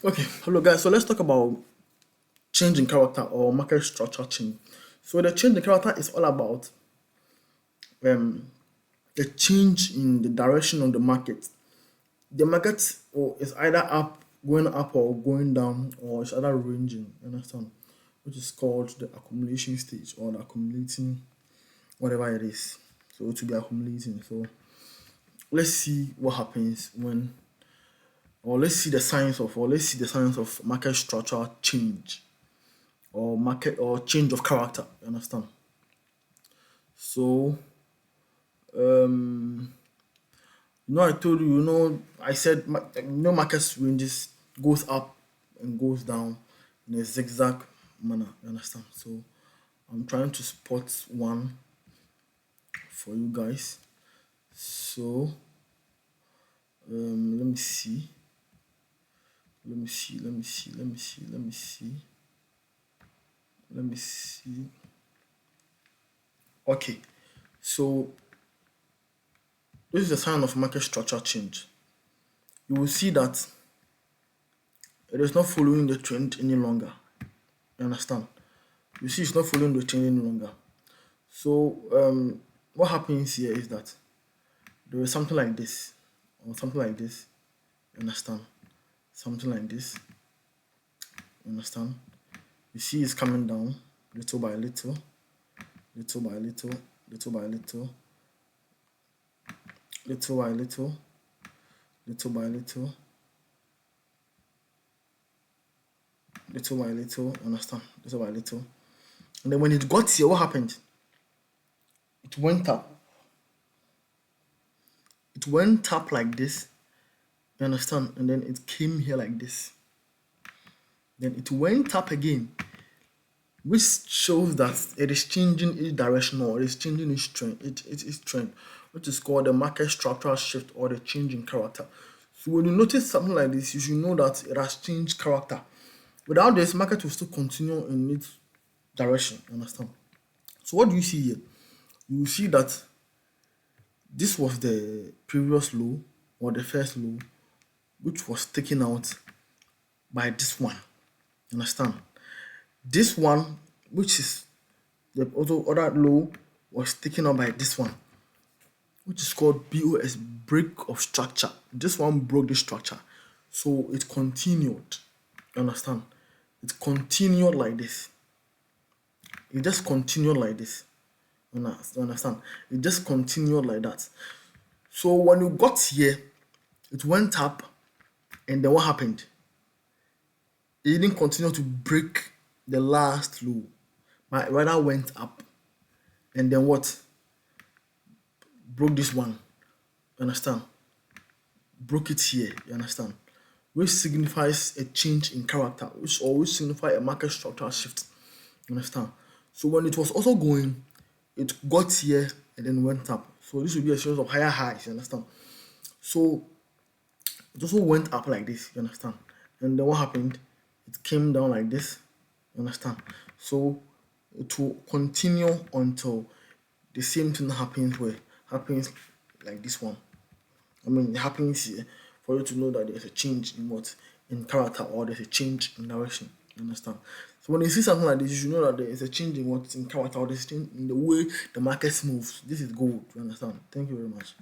Okay, hello guys. So let's talk about change in character or market structure change. So the change in character is all about um a change in the direction of the market. The market is either going up or going down, or it's either ranging. You understand? Which is called the accumulation stage or the accumulating whatever it is. So it will be accumulating. So let's see what happens when, or let's see the signs of market structure change or market or change of character. You understand? So I told you, I said, market ranges goes up and goes down in a zigzag manner. You understand? So I'm trying to spot one for you guys. So let me see. Let me see. Let me see. Let me see. Let me see. Let me see. Okay. So this is a sign of market structure change. You will see that it is not following the trend any longer. You understand? You see, it's not following the trend any longer. So what happens here is that there is something like this, or something like this. You understand? Something like this. You understand? You see, it's coming down little by little, little by little, little by little, little by little, little by little, little by little. Understand? Little by little. And then when it got here, what happened? It went up. It went up like this. You understand? And then it came here like this. Then it went up again, which shows that it is changing its direction, or it is changing its trend. It is trend, which is called the market structural shift or the change in character. So when you notice something like this, you should know that it has changed character. Without this, market will still continue in its direction. Understand? So what do you see here? You will see that this was the previous low or the first low, which was taken out by this one. Understand? This one, which is the other low, was taken out by this one, which is called BOS, break of structure. This one broke the structure, so it continued. You understand? It continued like this. It just continued like this. You understand? It just continued like that. So when you got here, it went up, and then what happened? It didn't continue to break the last low, but rather went up, and then what? Broke this one. You understand? Broke it here. You understand? Which signifies a change in character, which always signifies a market structural shift. You understand? So when it was also going, it got here and then went up. So this will be a series of higher highs. You understand? So it also went up like this. You understand? And then what happened? It came down like this. You understand? So it will continue until the same thing happens like this one. I mean, it happens here for you to know that there's a change in character, or there's a change in direction. You understand? So when you see something like this, you should know that there is a change in character, or there's a change in the way the market moves. This is gold. You understand? Thank you very much.